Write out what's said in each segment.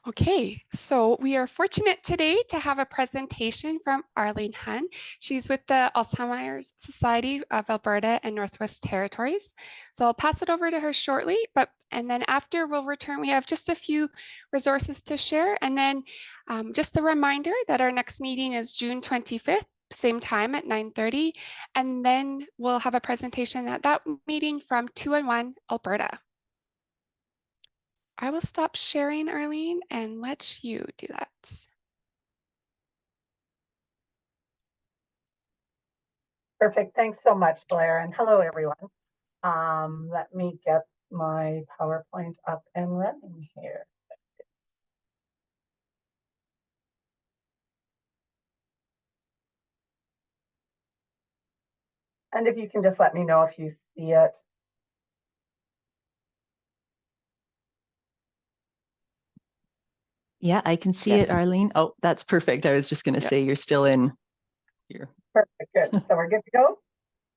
Okay, so we are fortunate today to have a presentation from Arlene Huhn. She's with the Alzheimer's Society of Alberta and Northwest Territories. So I'll pass it over to her shortly, and then after we'll return. We have just a few resources to share, and then just a reminder that our next meeting is June 25th, same time at 9:30, and then we'll have a presentation at that meeting from 2 and 1 Alberta. I will stop sharing, Arlene, and let you do that. Perfect. Thanks so much, Blair. And hello, everyone. Let me get my PowerPoint up and running here. And if you can just let me know if you see it. Yeah, I can see it, Arlene. Oh, that's perfect. I was just going to say you're still in here. Perfect. Good. So we're good to go.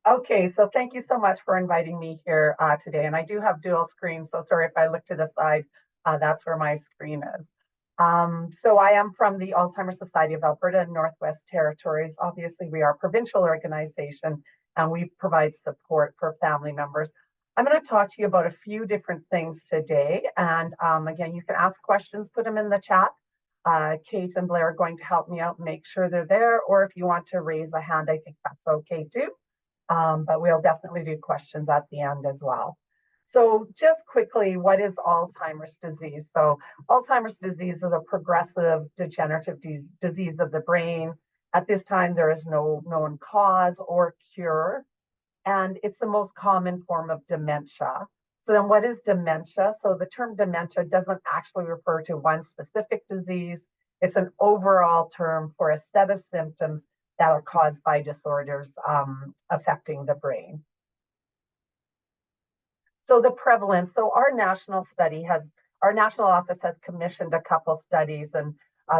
Okay, so thank you so much for inviting me here today. And I do have dual screens, so sorry if I look to the side, that's where my screen is. So I am from the Alzheimer's Society of Alberta and Northwest Territories. Obviously, we are a provincial organization and we provide support for family members. I'm going to talk to you about a few different things today. And again, you can ask questions, put them in the chat. Kate and Blair are going to help me out, make sure they're there. Or if you want to raise a hand, I think that's okay too. But we'll definitely do questions at the end as well. So just quickly, what is Alzheimer's disease? So Alzheimer's disease is a progressive degenerative disease of the brain. At this time, there is no known cause or cure, and it's the most common form of dementia. So then what is dementia? So the term dementia doesn't actually refer to one specific disease. It's an overall term for a set of symptoms that are caused by disorders affecting the brain. So the prevalence, so our national office has commissioned a couple studies, and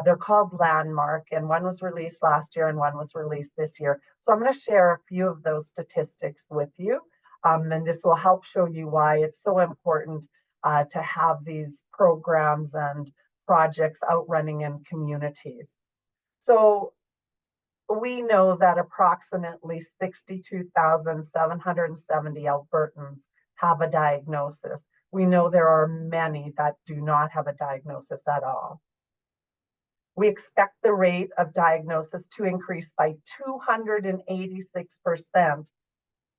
they're called Landmark, and one was released last year and one was released this year. So I'm going to share a few of those statistics with you, and this will help show you why it's so important to have these programs and projects out running in communities. So we know that approximately 62,770 Albertans have a diagnosis. We know there are many that do not have a diagnosis at all. We expect the rate of diagnosis to increase by 286%,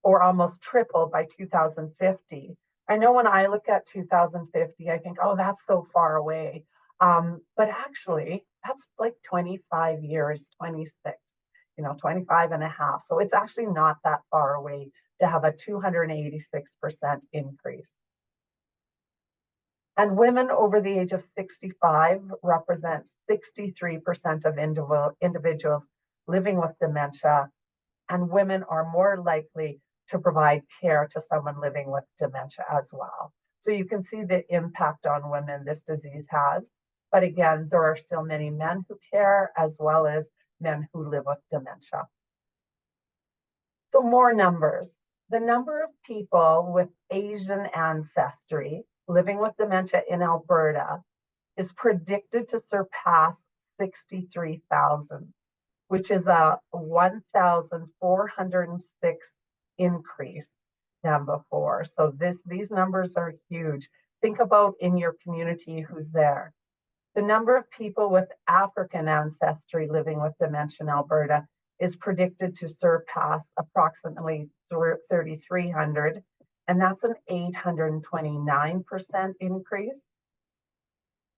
or almost triple by 2050. I know when I look at 2050, I think, oh, that's so far away. But actually, that's like 25 years, 26. 25 and a half. So it's actually not that far away to have a 286% increase. And women over the age of 65 represent 63% of individuals living with dementia, and women are more likely to provide care to someone living with dementia as well. So you can see the impact on women this disease has. But again, there are still many men who care as well as men who live with dementia. So more numbers. The number of people with Asian ancestry living with dementia in Alberta is predicted to surpass 63,000, which is a 1,406 increase than before. So these numbers are huge. Think about in your community who's there. The number of people with African ancestry living with dementia in Alberta is predicted to surpass approximately 3,300, and that's an 829% increase.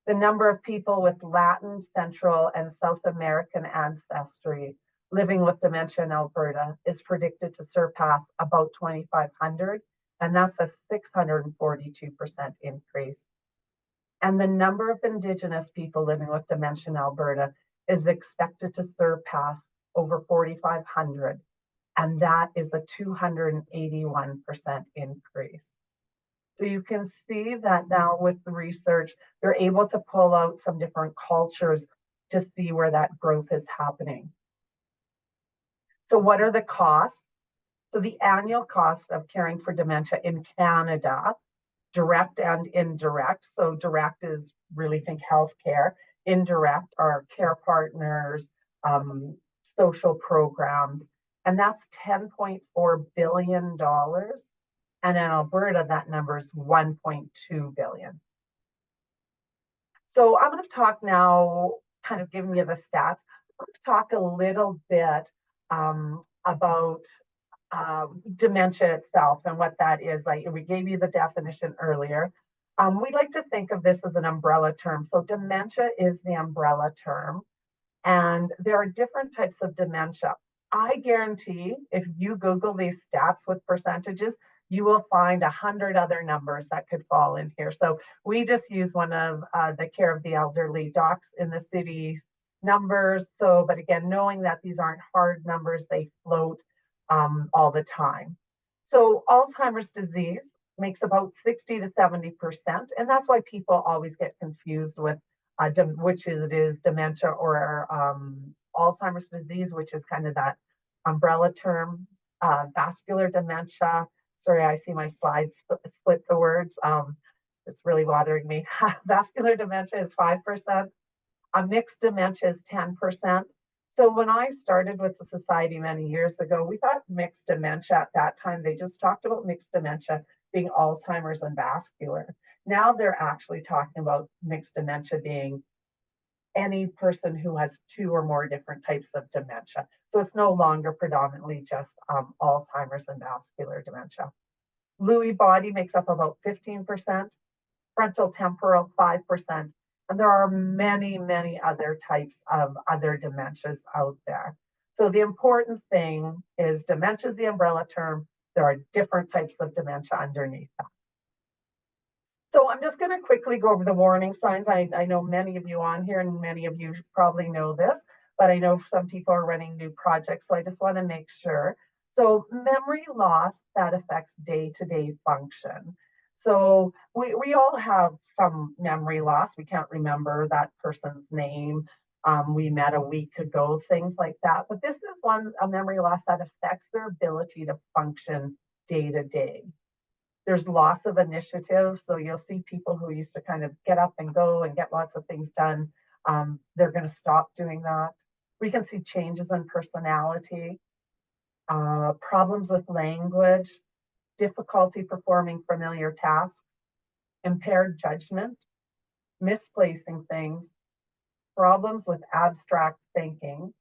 The number of people with Latin, Central, and South American ancestry living with dementia in Alberta is predicted to surpass about 2,500, and that's a 642% increase. And the number of Indigenous people living with dementia in Alberta is expected to surpass over 4,500, and that is a 281% increase. So you can see that now with the research, they're able to pull out some different cultures to see where that growth is happening. So what are the costs? So the annual cost of caring for dementia in Canada, direct and indirect. So direct is really think healthcare. Indirect are care partners, social programs, and that's $10.4 billion. And in Alberta, that number is 1.2 billion. So I'm going to talk now, kind of giving you the stats. I'm going to talk a little bit about dementia itself and what that is. Like we gave you the definition earlier. We like to think of this as an umbrella term. So dementia is the umbrella term, and there are different types of dementia. I guarantee if you Google these stats with percentages, you will find 100 other numbers that could fall in here. So we just use one of the care of the elderly docs in the city's numbers. So, but again, knowing that these aren't hard numbers, they float all the time. So Alzheimer's disease makes about 60 to 70%. And that's why people always get confused with which it is dementia or Alzheimer's disease, which is kind of that umbrella term. Vascular dementia. Sorry, I see my slides split the words. It's really bothering me. Vascular dementia is 5%. A mixed dementia is 10%. So when I started with the society many years ago, we thought mixed dementia at that time, they just talked about mixed dementia being Alzheimer's and vascular. Now they're actually talking about mixed dementia being any person who has two or more different types of dementia. So it's no longer predominantly just Alzheimer's and vascular dementia. Lewy body makes up about 15%, frontal temporal 5%, and there are many, many other types of other dementias out there. So the important thing is dementia is the umbrella term. There are different types of dementia underneath that. So I'm just going to quickly go over the warning signs. I know many of you on here and many of you probably know this, but I know some people are running new projects, so I just want to make sure. So memory loss that affects day-to-day function. So we all have some memory loss. We can't remember that person's name. We met a week ago, things like that. But this is a memory loss that affects their ability to function day to day. There's loss of initiative. So you'll see people who used to kind of get up and go and get lots of things done. They're going to stop doing that. We can see changes in personality, problems with language, difficulty performing familiar tasks, impaired judgment, misplacing things, problems with abstract thinking,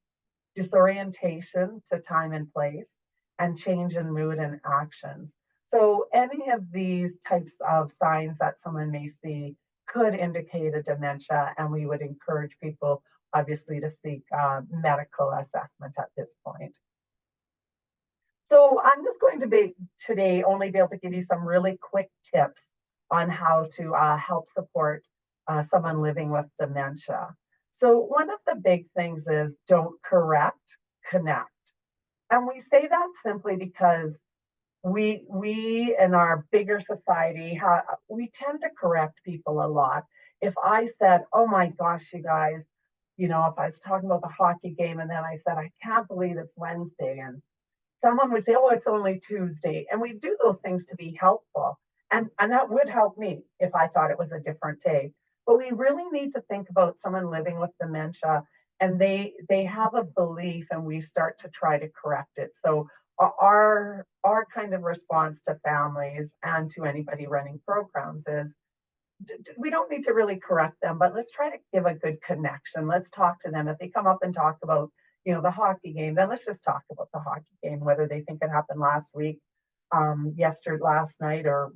disorientation to time and place, and change in mood and actions. So any of these types of signs that someone may see could indicate a dementia, and we would encourage people obviously to seek medical assessment at this point. So I'm just going to be today only be able to give you some really quick tips on how to help support someone living with dementia. So one of the big things is don't correct, connect. And we say that simply because we in our bigger society, we tend to correct people a lot. If I said, oh my gosh, you guys, if I was talking about the hockey game and then I said, I can't believe it's Wednesday, and someone would say, oh, it's only Tuesday. And we do those things to be helpful. And that would help me if I thought it was a different day. But we really need to think about someone living with dementia, and they have a belief and we start to try to correct it. So our kind of response to families and to anybody running programs is we don't need to really correct them, but let's try to give a good connection. Let's talk to them. If they come up and talk about the hockey game, then let's just talk about the hockey game, whether they think it happened last week, last night, or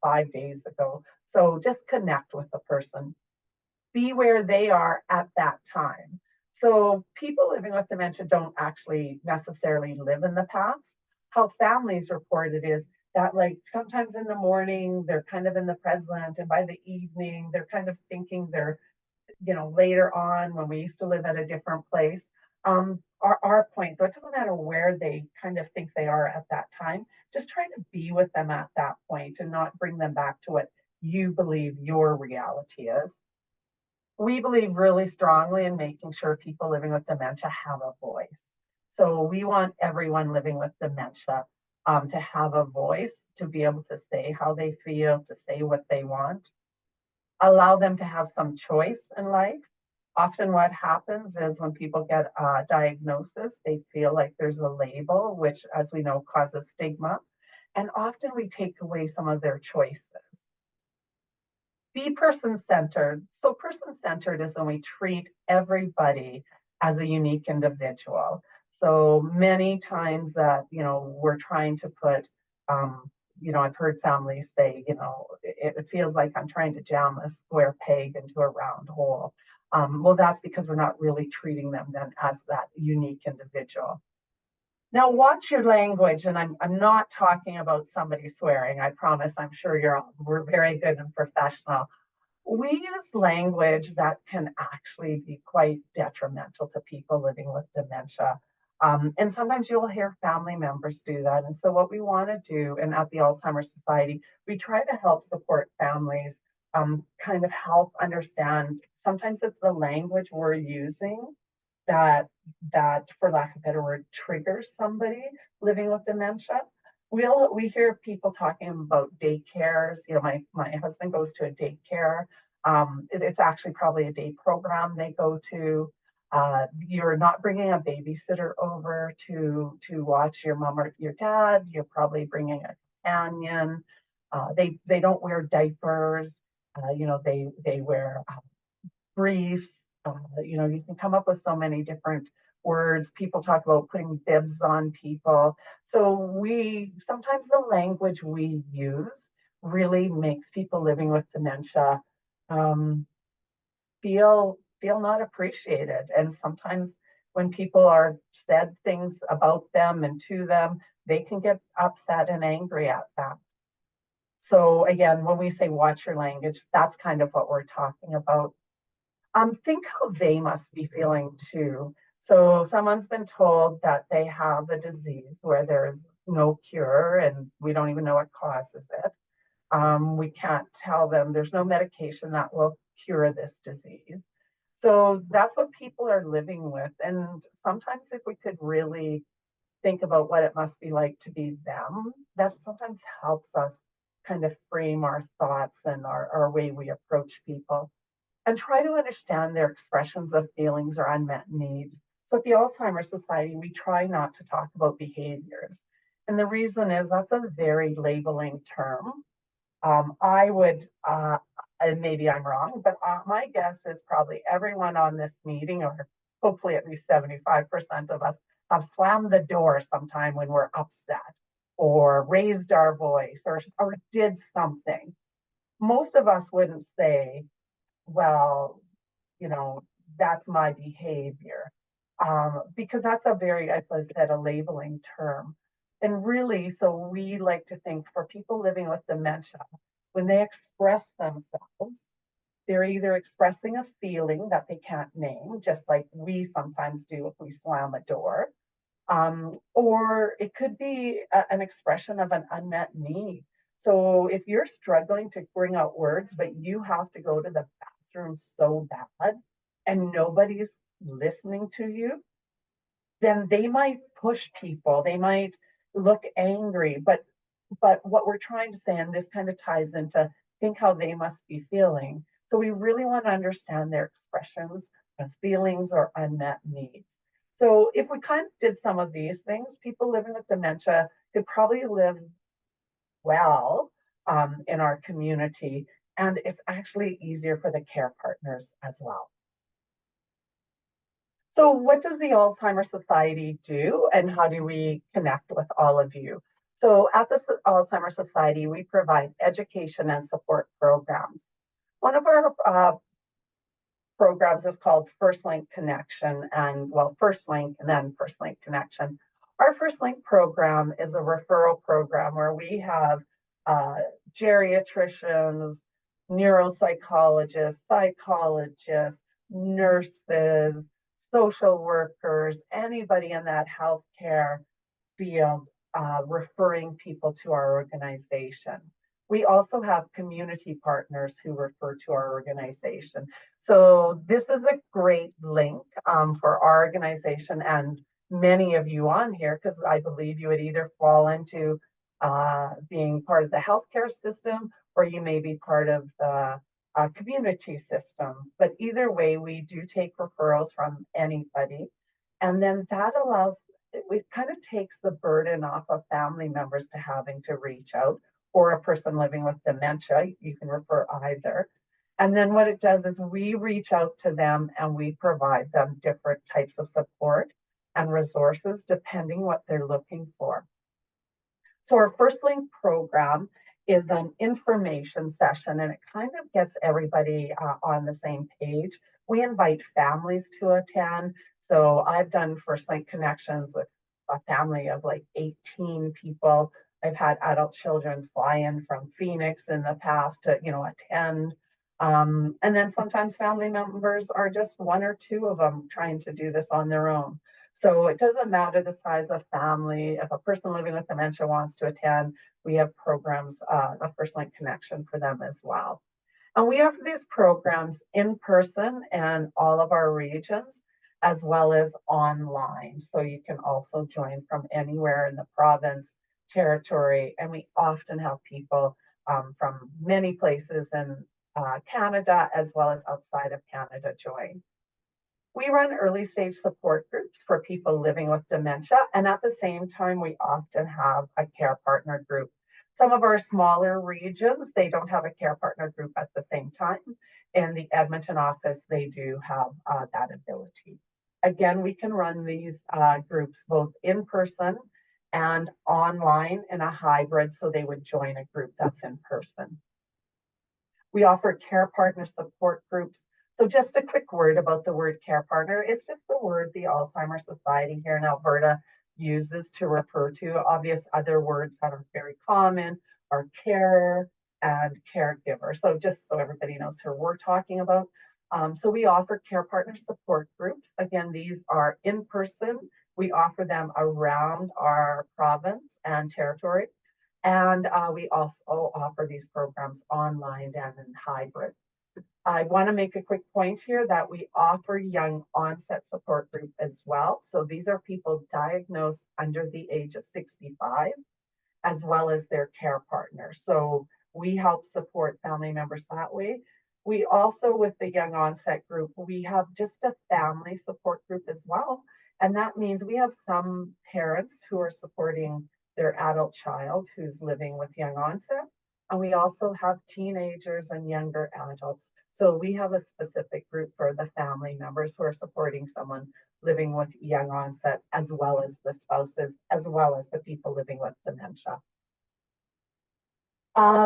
5 days ago. So just connect with the person, be where they are at that time. So people living with dementia don't actually necessarily live in the past. How families report it is that, like, sometimes in the morning they're kind of in the present, and by the evening they're kind of thinking they're later on when we used to live at a different place. Our point, though, it doesn't matter where they kind of think they are at that time, just try to be with them at that point and not bring them back to what you believe your reality is. We believe really strongly in making sure people living with dementia have a voice. So we want everyone living with dementia to have a voice, to be able to say how they feel, to say what they want. allow them to have some choice in life. Often what happens is when people get a diagnosis, they feel like there's a label, which, as we know, causes stigma. And often we take away some of their choices. Be person-centered. So person-centered is when we treat everybody as a unique individual. So many times that, we're trying to put, I've heard families say, it feels like I'm trying to jam a square peg into a round hole. Well, that's because we're not really treating them then as that unique individual. Now, watch your language, and I'm not talking about somebody swearing. I promise. I'm sure we're very good and professional. We use language that can actually be quite detrimental to people living with dementia. And sometimes you'll hear family members do that. And so what we want to do, and at the Alzheimer's Society, we try to help support families, kind of help understand. Sometimes it's the language we're using that, for lack of a better word, triggers somebody living with dementia. We hear people talking about daycares. My husband goes to a daycare. It's actually probably a day program they go to. You're not bringing a babysitter over to watch your mom or your dad. You're probably bringing a companion. They don't wear diapers. They wear briefs. You can come up with so many different words. People talk about putting bibs on people. So sometimes the language we use really makes people living with dementia feel not appreciated. And sometimes when people are said things about them and to them, they can get upset and angry at that. So again, when we say watch your language, that's kind of what we're talking about. Think how they must be feeling too. So someone's been told that they have a disease where there's no cure and we don't even know what causes it. We can't tell them there's no medication that will cure this disease. So that's what people are living with. And sometimes if we could really think about what it must be like to be them, that sometimes helps us kind of frame our thoughts and our way we approach people and try to understand their expressions of feelings or unmet needs. So at the Alzheimer's Society, we try not to talk about behaviors. And the reason is that's a very labeling term. I would, and maybe I'm wrong, but my guess is probably everyone on this meeting, or hopefully at least 75% of us, have slammed the door sometime when we're upset or raised our voice or did something. Most of us wouldn't say, well, that's my behavior. Because that's a very, as I said, a labeling term. And really, so we like to think for people living with dementia, when they express themselves, they're either expressing a feeling that they can't name, just like we sometimes do if we slam a door, or it could be an expression of an unmet need. So if you're struggling to bring out words, but you have to go to the bathroom so bad and nobody's listening to you, then they might push people. They might look angry. But what we're trying to say, and this kind of ties into think how they must be feeling. So we really want to understand their expressions of feelings or unmet needs. So if we kind of did some of these things, people living with dementia could probably live well in our community. And it's actually easier for the care partners as well. So what does the Alzheimer's Society do and how do we connect with all of you? So at the Alzheimer's Society, we provide education and support programs. One of our programs is called First Link Connection, and First Link and then First Link Connection. Our First Link program is a referral program where we have geriatricians, neuropsychologists, psychologists, nurses, social workers, anybody in that healthcare field referring people to our organization. We also have community partners who refer to our organization. So this is a great link for our organization and many of you on here, because I believe you would either fall into being part of the healthcare system or you may be part of the community system. But either way, we do take referrals from anybody. And then that allows, it kind of takes the burden off of family members to having to reach out, or a person living with dementia. You can refer either. And then what it does is we reach out to them and we provide them different types of support and resources depending what they're looking for. So our First Link program is an information session, and it kind of gets everybody on the same page. We invite families to attend. So I've done First Link connections with a family of like 18 people. I've had adult children fly in from Phoenix in the past to, attend. And then sometimes family members are just one or two of them trying to do this on their own. So it doesn't matter the size of family. If a person living with dementia wants to attend, we have programs, a First Link connection for them as well. And we offer these programs in person in all of our regions, as well as online. So you can also join from anywhere in the province, territory, and we often have people from many places in Canada, as well as outside of Canada, join. We run early stage support groups for people living with dementia, and at the same time, we often have a care partner group. Some of our smaller regions, they don't have a care partner group at the same time. In the Edmonton office, they do have that ability. Again, we can run these groups both in person and online in a hybrid, so they would join a group that's in person. We offer care partner support groups. So just a quick word about the word care partner. It's just the word the Alzheimer's Society here in Alberta uses to refer to. Obvious other words that are very common are care and caregiver. So just so everybody knows who we're talking about. So we offer care partner support groups. Again, these are in person. We offer them around our province and territory. And we also offer these programs online and in hybrid. I want to make a quick point here that we offer young onset support group as well. So these are people diagnosed under the age of 65, as well as their care partner. So we help support family members that way. We also, with the young onset group, we have just a family support group as well. And that means we have some parents who are supporting their adult child who's living with young onset. And we also have teenagers and younger adults. So we have a specific group for the family members who are supporting someone living with young onset, as well as the spouses, as well as the people living with dementia.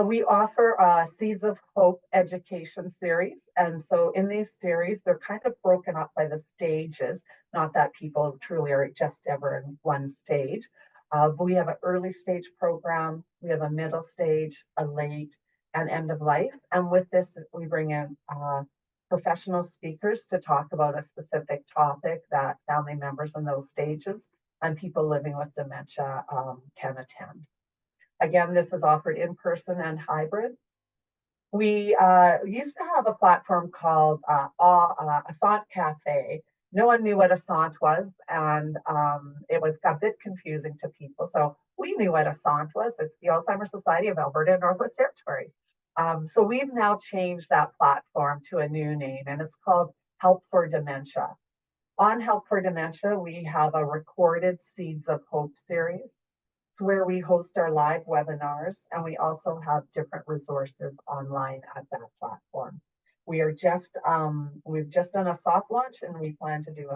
We offer a Seeds of Hope education series. And so in these series, they're kind of broken up by the stages, not that people truly are just ever in one stage. But we have an early stage program, we have a middle stage, a late, and end of life. And with this, we bring in professional speakers to talk about a specific topic that family members in those stages and people living with dementia can attend. Again, this is offered in person and hybrid. We used to have a platform called Assant Cafe. No one knew what Assant was, and it was a bit confusing to people. So we knew what Assant was. It's the Alzheimer's Society of Alberta and Northwest Territories. So we've now changed that platform to a new name, and it's called Help for Dementia. On Help for Dementia, we have a recorded Seeds of Hope series. It's where we host our live webinars, and we also have different resources online at that platform. We are just, we've just done a soft launch, and we plan to do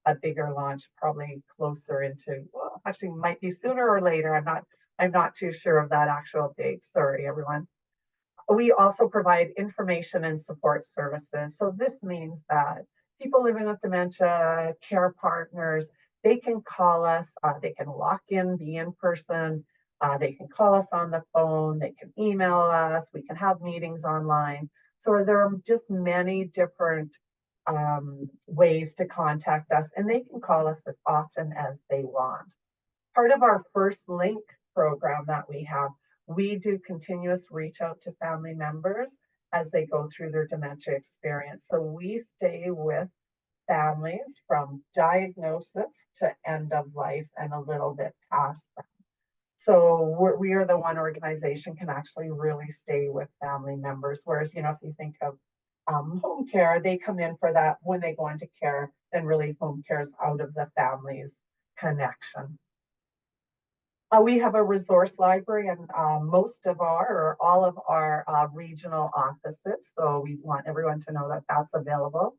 a bigger launch, probably closer into, well, actually might be sooner or later. I'm not too sure of that actual date. Sorry, everyone. We also provide information and support services. So this means that people living with dementia, care partners, they can call us, they can walk in, be in person, they can call us on the phone, they can email us, we can have meetings online. So there are just many different ways to contact us, and they can call us as often as they want. Part of our First Link program that we have, we do continuous reach out to family members as they go through their dementia experience. So we stay with families from diagnosis to end of life and a little bit past that. So we are the one organization can actually really stay with family members. Whereas, if you think of home care, they come in for that when they go into care, then really home care is out of the family's connection. We have a resource library in most of our, or all of our regional offices. So we want everyone to know that that's available.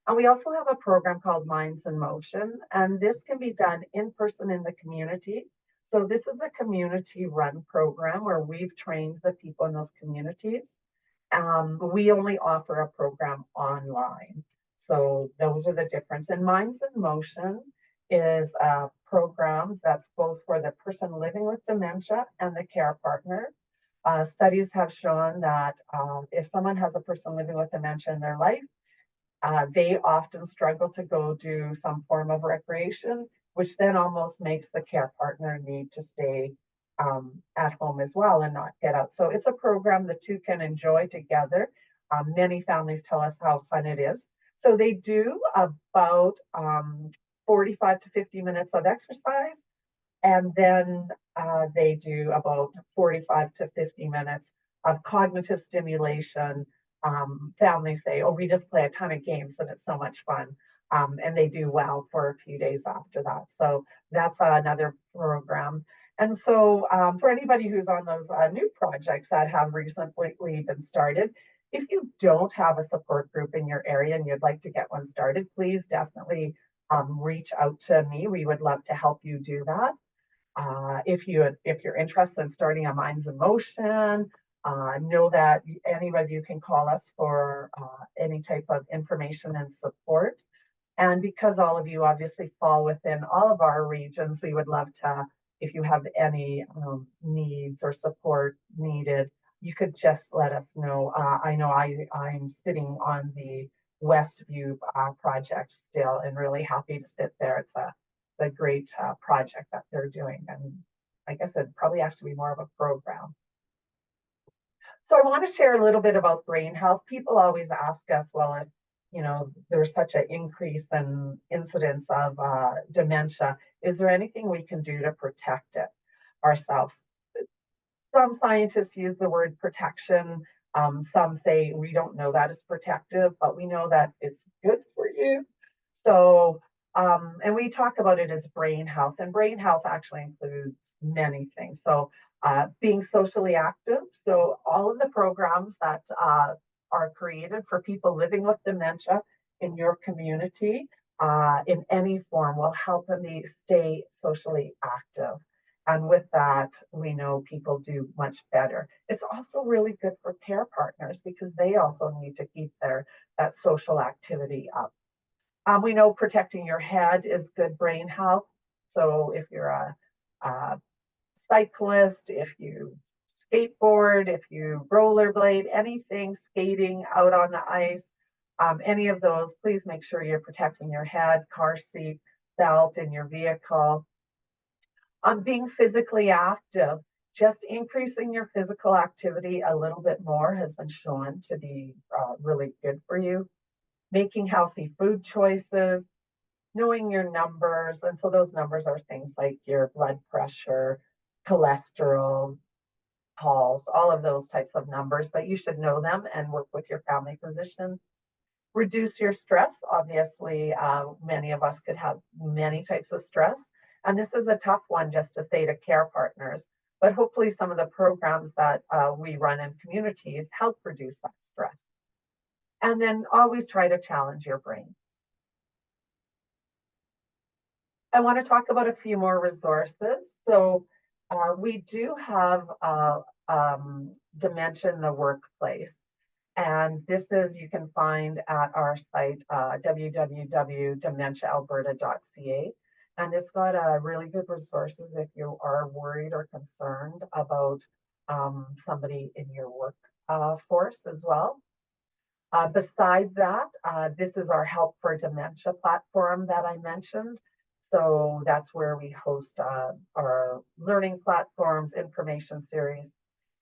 And we also have a program called Minds in Motion, and this can be done in person in the community. So this is a community run program where we've trained the people in those communities. We only offer a program online. So those are the difference. And Minds in Motion is a program that's both for the person living with dementia and the care partner. Studies have shown that if someone has a person living with dementia in their life, they often struggle to go do some form of recreation, which then almost makes the care partner need to stay at home as well and not get out. So it's a program the two can enjoy together. Many families tell us how fun it is. So they do about 45 to 50 minutes of exercise, and then they do about 45 to 50 minutes of cognitive stimulation. Families say, oh, we just play a ton of games and it's so much fun. And they do well for a few days after that. So that's another program. And so for anybody who's on those new projects that have recently been started, if you don't have a support group in your area and you'd like to get one started, please definitely reach out to me. We would love to help you do that. If you're interested in starting a Minds in Motion, know that any of you can call us for any type of information and support. And because all of you obviously fall within all of our regions, we would love to, if you have any needs or support needed, you could just let us know. I know I'm sitting on the Westview project still and really happy to sit there. It's a great project that they're doing. And I guess it'd probably actually be more of a program. So I want to share a little bit about brain health. People always ask us, well, if there's such an increase in incidence of dementia, is there anything we can do to protect it ourselves? Some scientists use the word protection. Some say we don't know that it's protective, but we know that it's good for you. So, and we talk about it as brain health, and brain health actually includes many things. So, being socially active. So, all of the programs that are created for people living with dementia in your community in any form will help them stay socially active. And with that, we know people do much better. It's also really good for care partners because they also need to keep that social activity up. We know protecting your head is good brain health. So if you're a cyclist, if you skateboard, if you rollerblade, anything, skating out on the ice, any of those, please make sure you're protecting your head, car seat, belt in your vehicle. Being physically active, just increasing your physical activity a little bit more has been shown to be really good for you. Making healthy food choices, knowing your numbers. And so those numbers are things like your blood pressure, cholesterol, pulse, all of those types of numbers, but you should know them and work with your family physician. Reduce your stress. Obviously, many of us could have many types of stress. And this is a tough one just to say to care partners, but hopefully some of the programs that we run in communities help reduce that stress. And then always try to challenge your brain. I want to talk about a few more resources. So we do have dementia in the workplace. And this is, you can find at our site, www.dementiaalberta.ca. And it's got really good resources if you are worried or concerned about somebody in your workforce as well. Besides that, this is our Help for Dementia platform that I mentioned. So that's where we host our learning platforms, information series.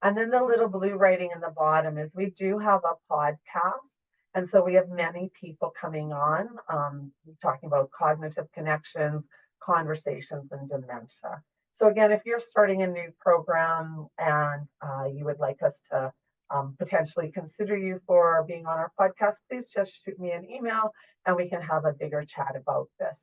And then the little blue writing in the bottom is we do have a podcast. And so we have many people coming on talking about cognitive connections, conversations, and dementia. So again, if you're starting a new program and you would like us to potentially consider you for being on our podcast, please just shoot me an email and we can have a bigger chat about this.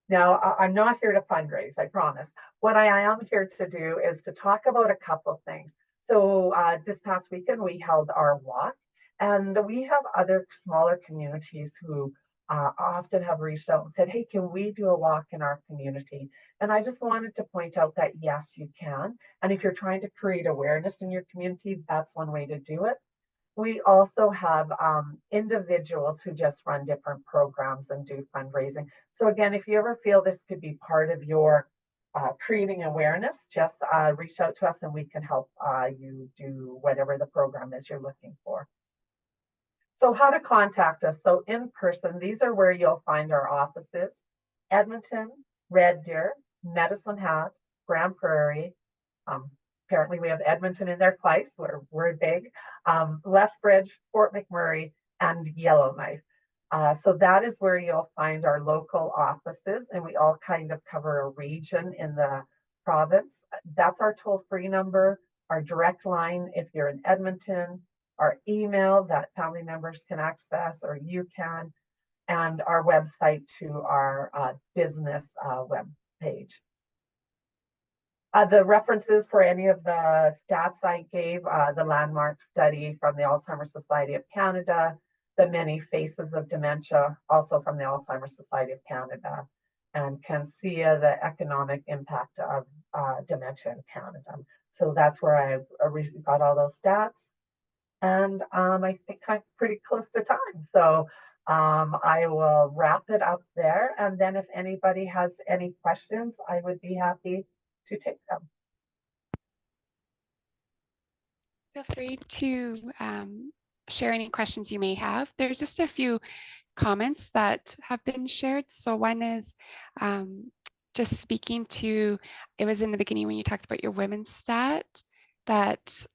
Now, I'm not here to fundraise, I promise. What I am here to do is to talk about a couple of things. So this past weekend, we held our walk, and we have other smaller communities who often have reached out and said, hey, can we do a walk in our community? And I just wanted to point out that yes, you can. And if you're trying to create awareness in your community, that's one way to do it. We also have individuals who just run different programs and do fundraising. So again, if you ever feel this could be part of your creating awareness, just reach out to us and we can help you do whatever the program is you're looking for. So how to contact us. So in person, these are where you'll find our offices: Edmonton, Red Deer, Medicine Hat, Grand Prairie. Apparently we have Edmonton in their place, we're big. Lethbridge, Fort McMurray, and Yellowknife. So that is where you'll find our local offices, and we all kind of cover a region in the province. That's our toll-free number, our direct line if you're in Edmonton, our email that family members can access or you can, and our website to our business web page. The references for any of the stats I gave, the landmark study from the Alzheimer's Society of Canada, the many faces of dementia, also from the Alzheimer's Society of Canada, and CANCEA, the economic impact of dementia in Canada. So that's where I originally got all those stats. And I think I'm pretty close to time. So I will wrap it up there. And then if anybody has any questions, I would be happy to take them. Feel free to share any questions you may have. There's just a few comments that have been shared. So one is just speaking to, it was in the beginning when you talked about your women's stat, that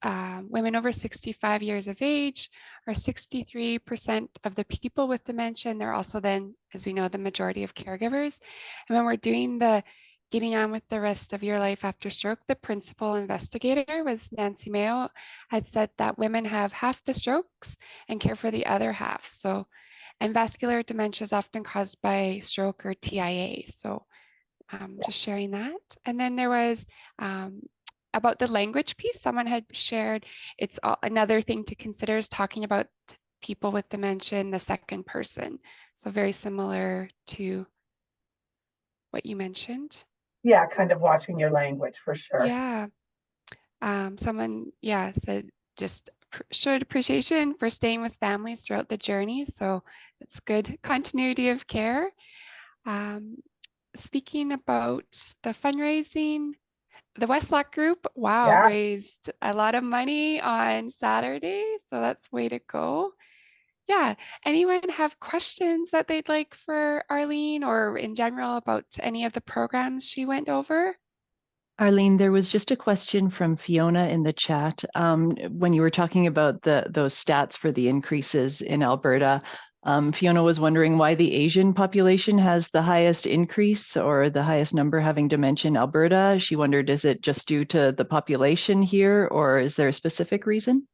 women over 65 years of age are 63% of the people with dementia. And they're also then, as we know, the majority of caregivers. And when we're doing the getting on with the rest of your life after stroke, the principal investigator was Nancy Mayo, had said that women have half the strokes and care for the other half. So, and vascular dementia is often caused by stroke or TIA. So just sharing that. And then there was about the language piece, someone had shared, it's another thing to consider is talking about people with dementia in the second person. So very similar to what you mentioned. Yeah, kind of watching your language for sure. Yeah. Someone, yeah, said just showed appreciation for staying with families throughout the journey. So it's good continuity of care. Speaking about the fundraising, the Westlock group, wow, Yeah. raised a lot of money on Saturday. So that's way to go. Yeah. Anyone have questions that they'd like for Arlene or in general about any of the programs she went over? Arlene, there was just a question from Fiona in the chat. When you were talking about those stats for the increases in Alberta, Fiona was wondering why the Asian population has the highest increase or the highest number having dementia in Alberta. She wondered, is it just due to the population here or is there a specific reason?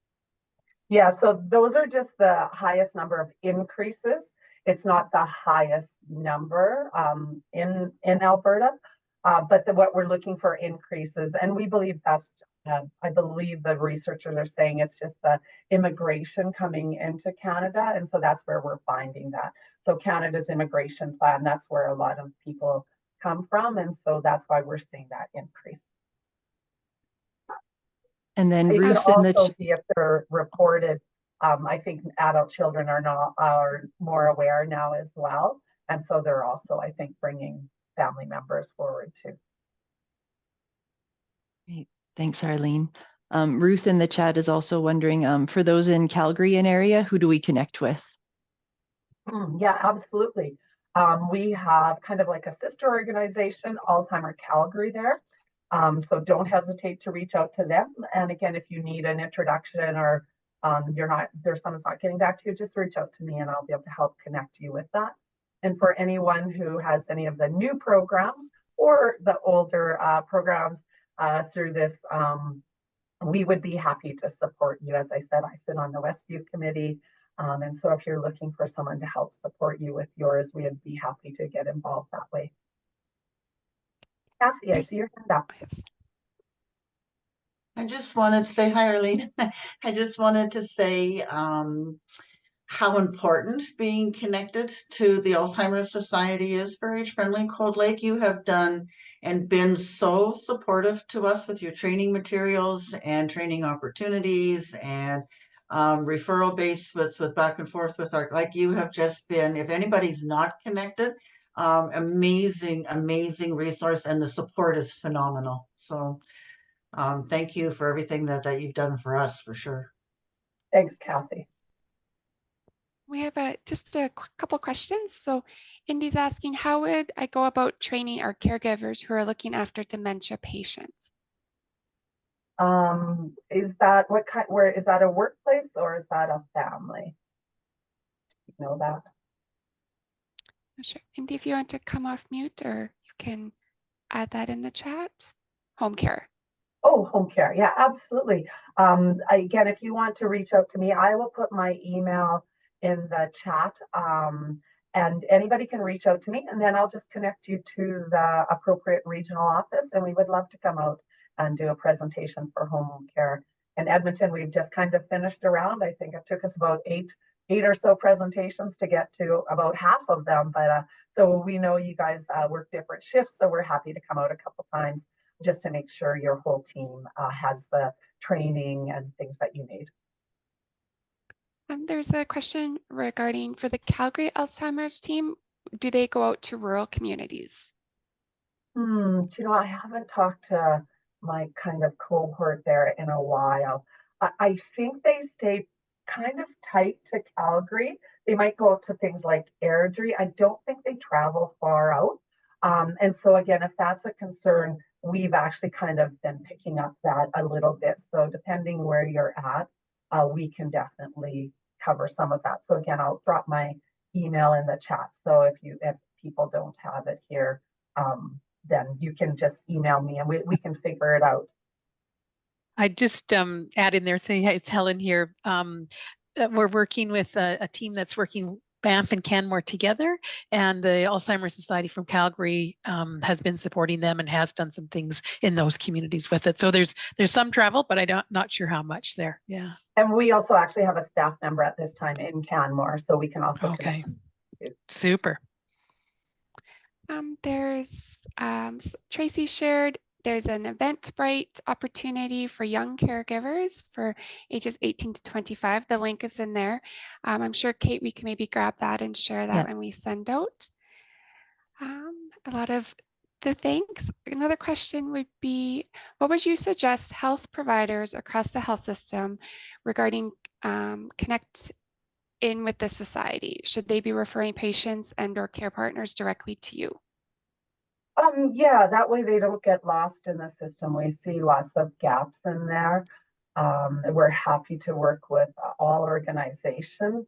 Yeah, so those are just the highest number of increases. It's not the highest number in Alberta, but what we're looking for increases, and we believe that's, I believe the researchers are saying it's just the immigration coming into Canada, and so that's where we're finding that. So Canada's immigration plan, that's where a lot of people come from, and so that's why we're seeing that increase. And then it Ruth could in also be if they're reported. I think adult children are more aware now as well, and so they're also, I think, bringing family members forward too. Great. Thanks, Arlene. Ruth in the chat is also wondering, for those in Calgary and area, who do we connect with? Yeah, absolutely. We have kind of like a sister organization, Alzheimer Calgary there. So don't hesitate to reach out to them. And again, if you need an introduction or someone's not getting back to you, just reach out to me and I'll be able to help connect you with that. And for anyone who has any of the new programs, or the older programs through this, we would be happy to support you. As I said, I sit on the Westview Committee. And so if you're looking for someone to help support you with yours, we would be happy to get involved that way. Cassie, I see your hand up. I just wanted to say, hi, Arlene. I just wanted to say how important being connected to the Alzheimer's Society is for Age Friendly Cold Lake. You have done and been so supportive to us with your training materials and training opportunities and referral base with back and forth with our, like you have just been, if anybody's not connected, amazing resource, and the support is phenomenal. So thank you for everything that you've done for us, for sure. Thanks, Kathy. We have just a couple questions. So Indy's asking, how would I go about training our caregivers who are looking after dementia patients? Is that what kind, where is that a workplace or is that a family? You know that? Sure. Indy, if you want to come off mute, or you can add that in the chat. Home care. Oh, home care. Yeah, absolutely. Again, if you want to reach out to me, I will put my email in the chat, and anybody can reach out to me, and then I'll just connect you to the appropriate regional office, and we would love to come out and do a presentation for home care. In Edmonton, we've just kind of finished around. I think it took us about eight or so presentations to get to about half of them, but so we know you guys work different shifts, so we're happy to come out a couple times just to make sure your whole team has the training and things that you need. There's a question regarding for the Calgary Alzheimer's team. Do they go out to rural communities? You know, I haven't talked to my kind of cohort there in a while. I think they stay kind of tight to Calgary. They might go out to things like Airdrie. I don't think they travel far out. And so again, if that's a concern, we've actually kind of been picking up that a little bit. So depending where you're at, we can definitely cover some of that. So again, I'll drop my email in the chat. So if people don't have it here, then you can just email me and we can figure it out. I just add in there saying, hey, it's Helen here. We're working with a team that's working Banff and Canmore together, and the Alzheimer's Society from Calgary has been supporting them and has done some things in those communities with it. So there's some travel, but not sure how much there. Yeah. And we also actually have a staff member at this time in Canmore, so we can also okay. Super. There's Tracy shared. There's an Eventbrite opportunity for young caregivers for ages 18 to 25. The link is in there. I'm sure, Kate, we can maybe grab that and share that when we send out. A lot of the thanks. Another question would be, what would you suggest health providers across the health system regarding connect in with the society? Should they be referring patients and or care partners directly to you? Yeah, that way they don't get lost in the system. We see lots of gaps in there. We're happy to work with all organizations.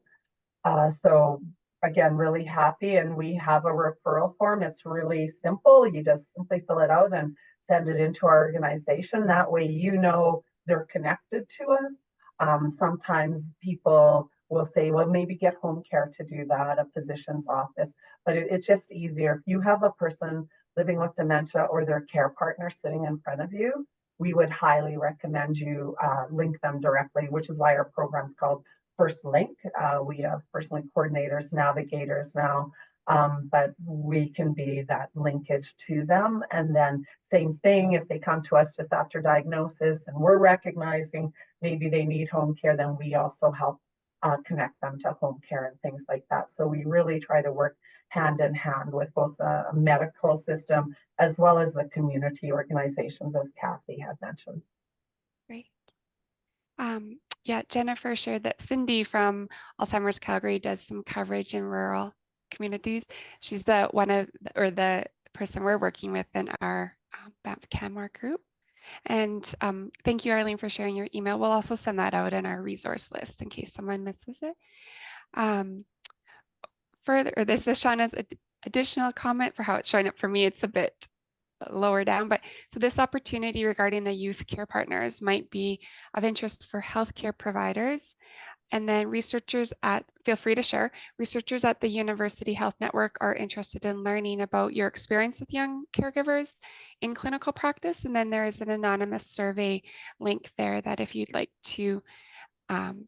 So again, really happy. And we have a referral form. It's really simple. You just simply fill it out and send it into our organization. That way, you know, they're connected to us. Sometimes people will say, well, maybe get home care to do that, a physician's office, but it's just easier. If you have a person living with dementia or their care partner sitting in front of you, we would highly recommend you link them directly, which is why our program's called First Link. We have First Link coordinators, navigators now, but we can be that linkage to them. And then same thing, if they come to us just after diagnosis and we're recognizing maybe they need home care, then we also help connect them to home care and things like that. So we really try to work hand in hand with both the medical system as well as the community organizations, as Kathy had mentioned. Great. Yeah, Jennifer shared that Cindy from Alzheimer's Calgary does some coverage in rural communities. She's the person we're working with in our Banff Canmore group. And thank you, Arlene, for sharing your email. We'll also send that out in our resource list in case someone misses it. Further, this is Shauna's additional comment for how it's showing up for me. It's a bit lower down. But so this opportunity regarding the youth care partners might be of interest for healthcare providers. And then feel free to share, researchers at the University Health Network are interested in learning about your experience with young caregivers in clinical practice. And then there is an anonymous survey link there that if you'd like to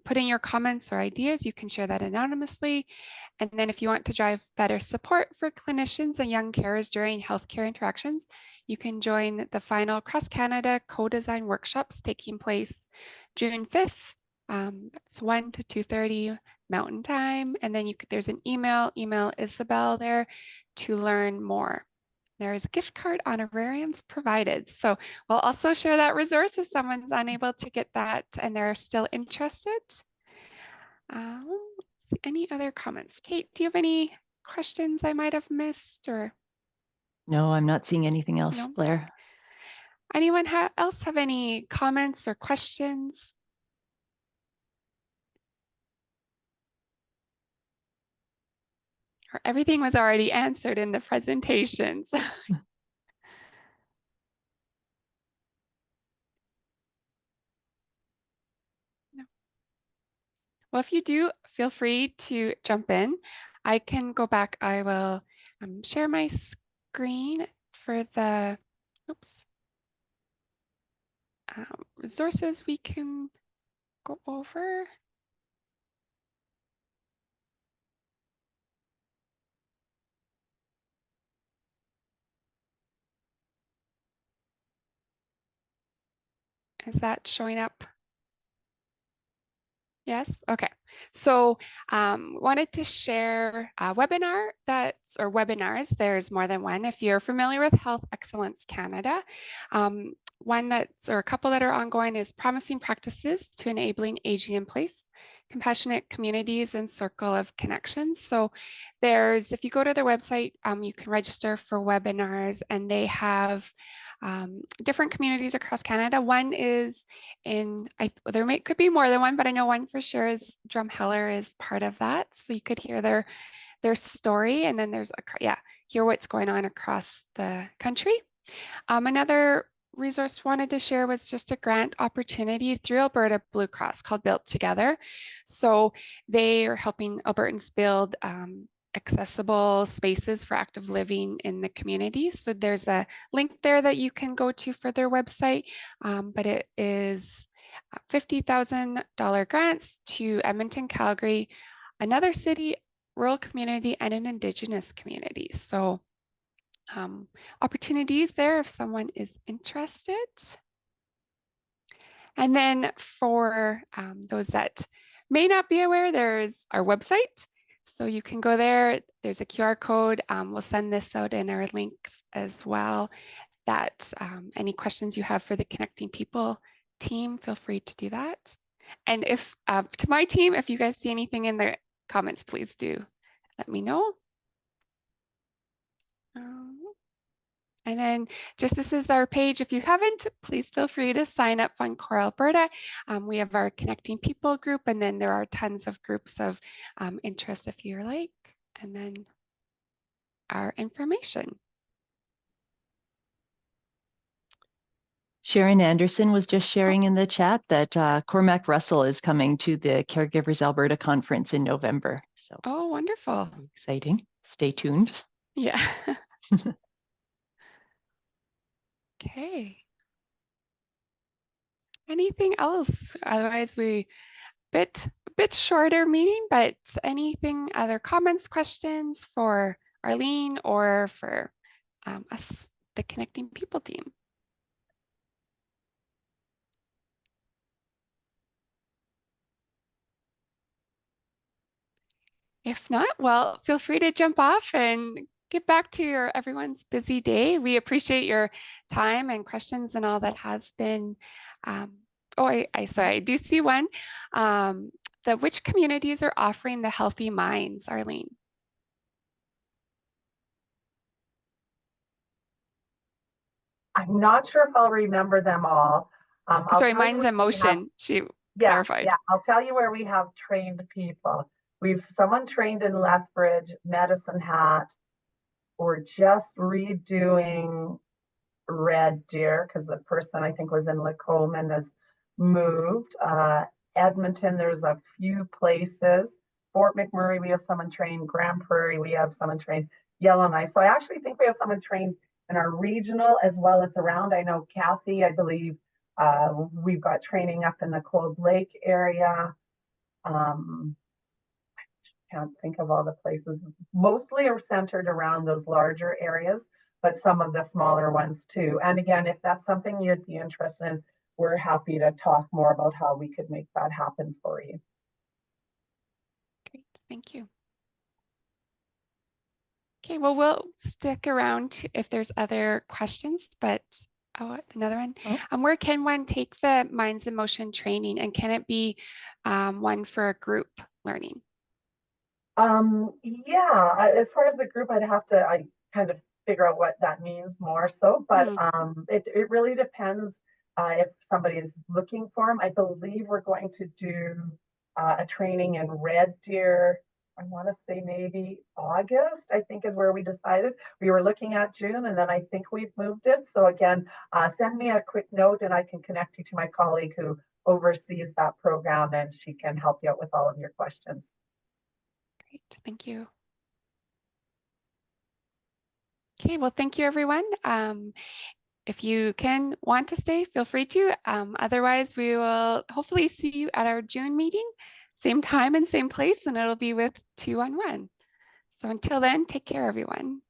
put in your comments or ideas, you can share that anonymously. And then if you want to drive better support for clinicians and young carers during healthcare interactions, you can join the final Cross Canada co-design workshops taking place June 5th. That's 1 to 2:30 Mountain Time. And then there's an email Isabel there to learn more. There is a gift card honorariums provided. So we'll also share that resource if someone's unable to get that and they're still interested. Any other comments? Kate, do you have any questions I might have missed or? No, I'm not seeing anything else, No? Blair. Anyone else have any comments or questions? Or everything was already answered in the presentations. No. Well, if you do, feel free to jump in. I can go back. I will share my screen for the resources we can go over. Is that showing up? Yes, okay. So wanted to share a webinar or webinars, there's more than one. If you're familiar with Health Excellence Canada, one or a couple that are ongoing is Promising Practices to Enabling Aging in Place, Compassionate Communities and Circle of Connections. So if you go to their website, you can register for webinars and they have different communities across Canada. One is could be more than one, but I know one for sure is Drumheller is part of that. So you could hear their story and then hear what's going on across the country. Another resource wanted to share was just a grant opportunity through Alberta Blue Cross called Built Together. So they are helping Albertans build accessible spaces for active living in the community. So there's a link there that you can go to for their website, but it is $50,000 grants to Edmonton, Calgary, another city, rural community, and an Indigenous community. So opportunities there if someone is interested. And then for those that may not be aware, there's our website. So you can go there. There's a QR code. We'll send this out in our links as well. That any questions you have for the Connecting People team, feel free to do that. And if to my team, if you guys see anything in the comments, please do let me know. And then just this is our page. If you haven't, please feel free to sign up on Core Alberta. We have our Connecting People group, and then there are tons of groups of interest if you're like, and then our information. Sharon Anderson was just sharing in the chat that Cormac Russell is coming to the Caregivers Alberta conference in November. So, oh, wonderful. Exciting. Stay tuned. Yeah. Okay. Anything else? Otherwise, a bit shorter meeting, but anything, other comments, questions for Arlene or for us, the Connecting People team? If not, well, feel free to jump off and get back to everyone's busy day. We appreciate your time and questions and all that has been. Sorry, I do see one. Which communities are offering the Healthy Minds, Arlene? I'm not sure if I'll remember them all. Sorry, Minds in Motion, she clarified. Yeah, I'll tell you where we have trained people. We've someone trained in Lethbridge, Medicine Hat. We're just redoing Red Deer because the person I think was in Lacombe and has moved. Edmonton, there's a few places. Fort McMurray, we have someone trained. Grand Prairie, we have someone trained. Yellowknife. So I actually think we have someone trained in our regional as well as around. I know Kathy, I believe we've got training up in the Cold Lake area. Can't think of all the places. Mostly are centered around those larger areas, but some of the smaller ones too. And again, if that's something you'd be interested in, we're happy to talk more about how we could make that happen for you. Great, thank you. Okay, well, we'll stick around if there's other questions, but another one. Where can one take the Minds in Motion training, and can it be one for a group learning? Yeah, as far as the group, I kind of figure out what that means more so, but it really depends if somebody is looking for them. I believe we're going to do a training in Red Deer. I want to say maybe August, I think is where we decided. We were looking at June and then I think we've moved it. So again, send me a quick note and I can connect you to my colleague who oversees that program and she can help you out with all of your questions. Great, thank you. Okay, well, thank you, everyone. If you want to stay, feel free to. Otherwise, we will hopefully see you at our June meeting, same time and same place, and it'll be with 2-on-1. So until then, take care, everyone.